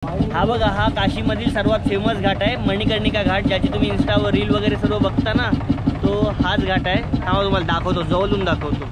हा बघा, हा काशीमधील सर्वात फेमस घाट आहे, मणिकर्णिका घाट, ज्याची तुम्ही इंस्टावर रील वगैरे सर्व बघता ना, तो हाच घाट आहे। हा तुम्हाला दाखवतो, जवळून दाखवतो।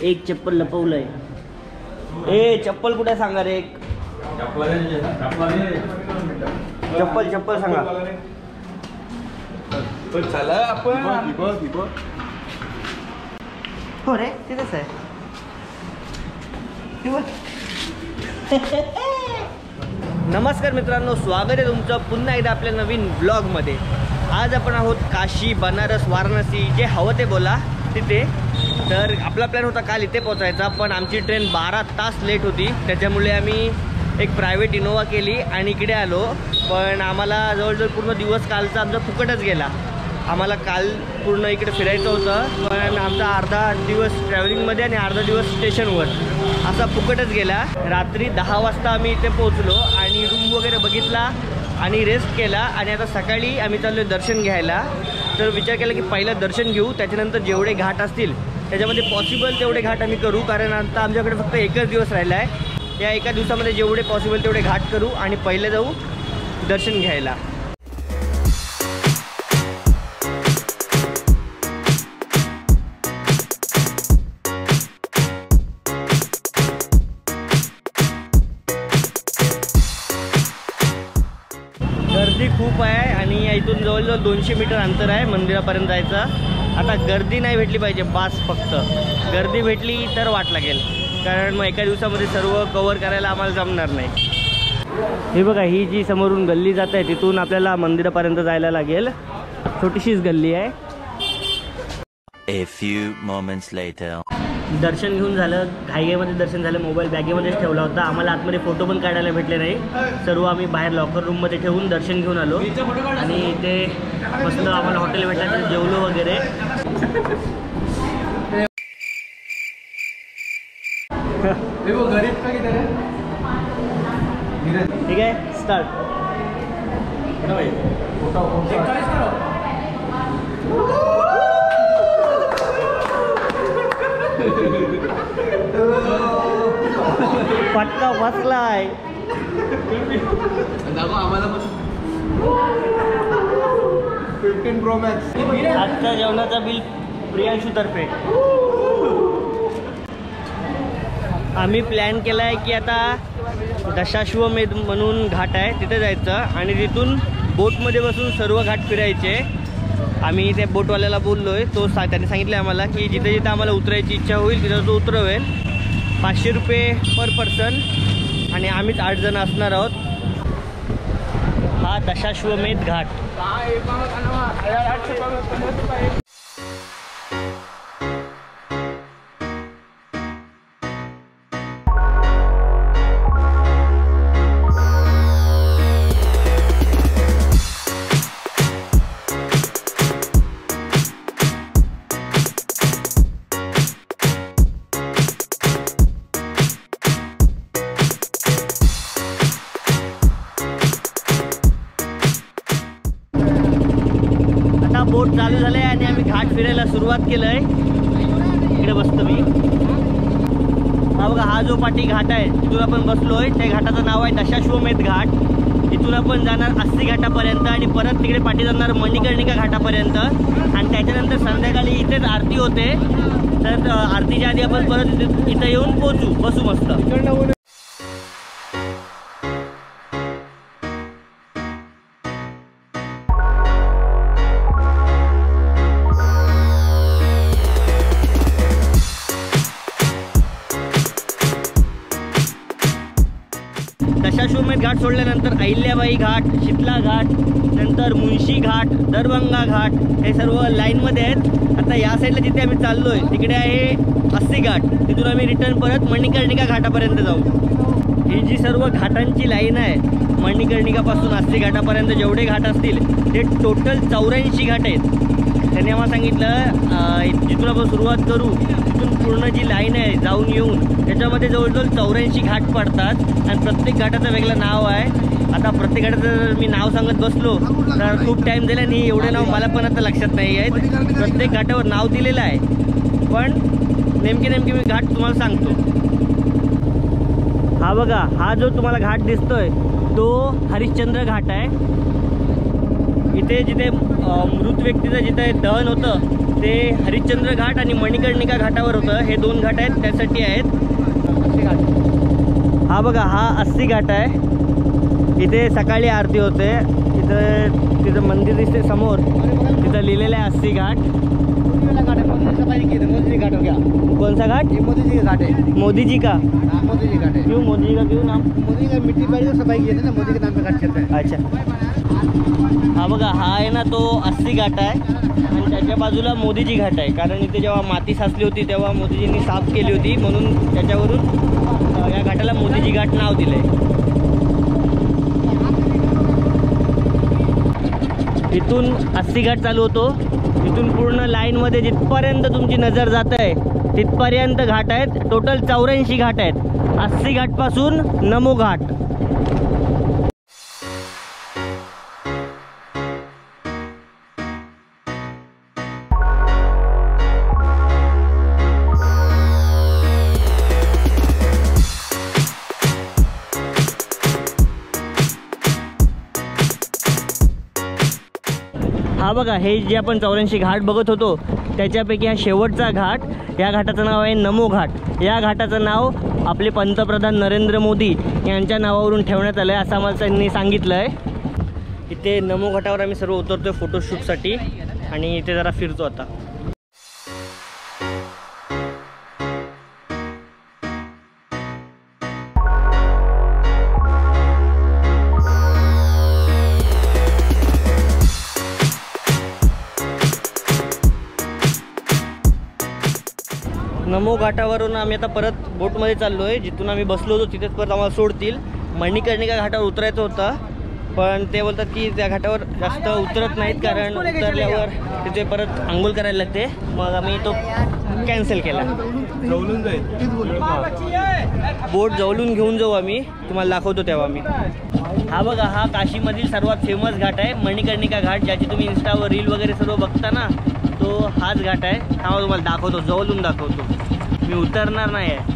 एक चप्पल लपवलंय। ए चप्पल कुठे सांगा रे? एक चप्पल चप्पल सांगा। चला आपण हो रे, तिथेच आहे। नमस्कार मित्रांनो, स्वागत आहे तुमचं पुन्हा एकदा आपल्या नवीन ब्लॉगमध्ये। आज आपण आहोत काशी, बनारस, वाराणसी, जे हवं ते बोला तिथे। तर आपला प्लॅन होता काल इथे पोहोचायचा, पण आमची ट्रेन 12 तास लेट होती, त्याच्यामुळे आम्ही एक प्रायव्हेट इनोवा केली आणि इकडे आलो। पण आम्हाला जवळजवळ पूर्ण दिवस कालचा आमचा फुकटच गेला। आम्हाला काल पूर्ण इकडे फिरायचं होतं, पण आमचा अर्धा दिवस ट्रॅव्हलिंगमध्ये आणि अर्धा दिवस स्टेशनवर असा फुकटच गेला। रात्री 10 वाजता आम्ही इथे पोहोचलो आणि रूम वगैरे बघितला आणि रेस्ट केला, आणि आता सकाळी आम्ही चाललो दर्शन घ्यायला। तर विचार केला की पहिलं दर्शन घेऊ, त्याच्यानंतर जेवढे घाट असतील त्याच्यामध्ये पॉसिबल तेवढे घाट आम्ही करू, कारण आता आमच्याकडे फक्त एकच दिवस राहिला आहे। या एका दिवसामध्ये जेवढे पॉसिबल तेवढे घाट करू आणि पहिले जाऊ दर्शन घ्यायला। गर्दी खूप आहे आणि इथून जवळजवळ 200 मीटर अंतर आहे मंदिरापर्यंत जायचं। आता गर्दी नाही भेटली पाहिजे बास, फक्त गर्दी भेटली तर वाट लागेल, कारण मग एका दिवसामध्ये सर्व कव्हर करायला आम्हाला जमणार नाही। हे बघा, ही जी समोरून गल्ली जात आहे तिथून आपल्याला मंदिरापर्यंत जायला लागेल। छोटीशीच गल्ली आहे। A few moments later. दर्शन घेऊन झालं, घाईघाईमध्ये दर्शन झालं, मोबाईल बॅगेमध्येच ठेवला होता। आम्हाला आतमध्ये फोटो पण काढायला भेटले नाही, सर्व आम्ही बाहेर लॉकर रूममध्ये ठेवून दर्शन घेऊन आलो। आणि इथे मस्त आम्हाला हॉटेल भेटलं, तर जेवलो वगैरे। ठीक आहे, स्टार्ट। पटका बसलाय आम्हाला 15 Pro Max। आजच्या जेवणाचा बिल प्रियांशू तर्फे। आम्ही प्लॅन केला आहे की आता दशाश्वमेध म्हणून घाट आहे तिथे जायचं आणि तिथून बोटमध्ये बसून सर्व घाट फिरायचे। आम्ही त्या बोटवाल्याला बोललोय, त्याने सांगितलं आम्हाला की जिथे जिथे आम्हाला उतरायची इच्छा होईल तिथं तो उतरवेल। 500 रुपये पर पर्सन, आणि आम्हीच 8 जण असणार आहोत। हा दशाश्वमेध घाट। बोट चालू झाले आणि आम्ही घाट फिरायला सुरुवात केलंय। इकडे बसतो मी। हा बघा, हा जो पाठी घाट आहे तिथून आपण बसलोय, त्या घाटाचं नाव आहे दशाश्वमेध घाट। इथून आपण जाणार अस्सी घाटापर्यंत आणि परत तिकडे पाठी जाणार मणिकर्णिका घाटापर्यंत, आणि त्याच्यानंतर संध्याकाळी इथेच आरती होते। तर आरतीच्या आधी आपण परत इथं येऊन पोहोचू, बसू मस्त। दशाश्वमेध घाट सोडल्यानंतर अहिल्याबाई घाट, शीतला घाट, नंतर मुंशी घाट, दरभंगा घाट, हे सर्व लाईनमध्ये आहेत। आता या साईडला जिथे आम्ही चाललोय तिकडे आहे अस्सी घाट, तिथून आम्ही रिटर्न परत मणिकर्णिका घाटापर्यंत जाऊ। ही जी सर्व घाटांची लाईन आहे, मणिकर्णिकापासून अस्सी घाटापर्यंत जेवढे घाट असतील ते टोटल 84 घाट आहेत। त्यांनी आम्हाला सांगितलं जिथून आपण सुरुवात करू तिथून पूर्ण जी लाईन आहे जाऊन येऊन त्याच्यामध्ये जवळजवळ 84 घाट पडतात, आणि प्रत्येक घाटाचं वेगळं नाव आहे। आता प्रत्येकाचं जर मी नाव सांगत बसलो तर खूप टाईम दिला आणि एवढे नाव मला पण आता लक्षात नाही आहेत. प्रत्येक घाटावर नाव दिलेलं आहे, पण नेमके मी घाट तुम्हाला सांगतो. हा बघा, हा जो तुम्हाला घाट दिसतोय तो हरिश्चंद्र घाट आहे. इथे जिथे मृत व्यक्तीचं जिथे दहन होतं ते हरिश्चंद्र घाट आणि मणिकर्णिका घाटावर होतं. हे 2 घाट आहेत, त्यासाठी आहेत. हा बघा, हा अस्सी घाट आहे. इथे सकाळी आरती होते. तिथं मंदिर दिसते समोर, तिथं लिहिलेलं आहे अस्सी घाट. कौन सा घाट? मोदी जी का घाट है. मोदी जी का? मोदी जी घाट है. क्यों मोदी जी का, क्यों नाम? मोदी का मिट्टी पड़ी तो सफाई की है ना, मोदी के नाम पे घाट चलता है. अच्छा. हा बघा, हा आहे ना तो अस्सी घाट आहे आणि त्याच्या बाजूला मोदीजी घाट आहे. कारण इथे जेव्हा माती साचली होती तेव्हा मोदीजींनी साफ केली होती, म्हणून त्याच्यावरून या घाटाला मोदीजी घाट नाव दिलं आहे. इथून अस्सी घाट चालू होतो. इथून पूर्ण लाईनमध्ये जिथपर्यंत तुमची नजर जात आहे तिथपर्यंत घाट आहेत. टोटल 84 घाट आहेत. अस्सी घाटपासून नमो घाट. हा बघा, हे जे आपण 84 घाट बघत होतो त्याच्यापैकी हा शेवटचा घाट. या घाटाचं नाव आहे नमो घाट. या घाटाचं नाव आपले पंतप्रधान नरेंद्र मोदी यांच्या नावावरून ठेवण्यात आलं आहे असं आम्हाला त्यांनी सांगितलं आहे. इथे नमो घाटावर आम्ही सर्व उतरतोय फोटोशूटसाठी आणि इथे जरा फिरतो आता. नमो घाटावरून आम्ही आता परत बोटमध्ये चाललो आहे. जिथून आम्ही बसलो होतो तिथेच परत आम्हाला सोडतील. मणिकर्णिका घाटावर उतरायचं होतं, पण ते बोलतात की त्या घाटावर जास्त उतरत नाहीत कारण उतरल्यावर तिथे परत आंघोळ करायला लागते. मग आम्ही तो कॅन्सल केला. जवळून जाईल. बोट जवळून घेऊन जाऊ आम्ही, तुम्हाला दाखवतो तेव्हा मी. हा बघा, हा काशीमधील सर्वात फेमस घाट आहे मणिकर्णिका घाट. ज्याची तुम्ही इंस्टावर रील वगैरे सर्व बघता ना, तो हाच घाट आहे. हा तुम्हाला दाखवतो, जवळून दाखवतो. मी उतरणार नाही आहे.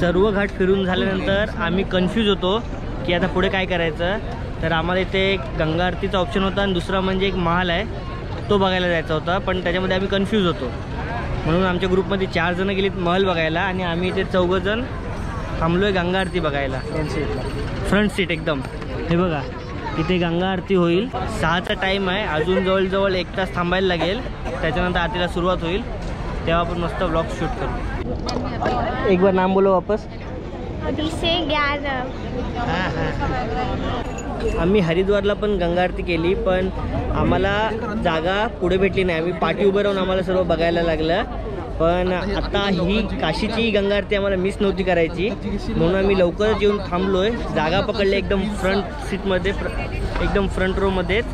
सर्व घाट फिरून झाल्यानंतर आम्ही कन्फ्यूज होतो की आता पुढे काय करायचं. तर आम्हाला इथे एक गंगा आरतीचा ऑप्शन होता आणि दुसरा म्हणजे एक महाल आहे तो बघायला जायचा होता, पण त्याच्यामध्ये आम्ही कन्फ्यूज होतो. म्हणून आमच्या ग्रुपमध्ये 4 जण गेलीत महल बघायला आणि आम्ही इथे 4 जण थांबलो आहे गंगा आरती बघायला. फ्रंट सीट एकदम. हे बघा, इथे गंगा आरती होईल. 6चा टाईम आहे. अजून जवळजवळ 1 तास थांबायला लागेल. त्याच्यानंतर आरतीला सुरुवात होईल. तेव्हा आपण मस्त ब्लॉग शूट करू. एक बार नाम बोलो वापस. अभिषेक यादव. आम्ही हरिद्वारला पण गंगा आरती केली, पण आम्हाला जागा पुढे भेटली नाही. आम्ही पाठी उभं राहून आम्हाला सर्व बघायला लागलं. पण आता ही काशीची गंगा आरती आम्हाला मिस नव्हती करायची, म्हणून आम्ही लवकरच येऊन थांबलोय. जागा पकडली एकदम फ्रंट सीटमध्ये, एकदम फ्रंट रोमध्येच.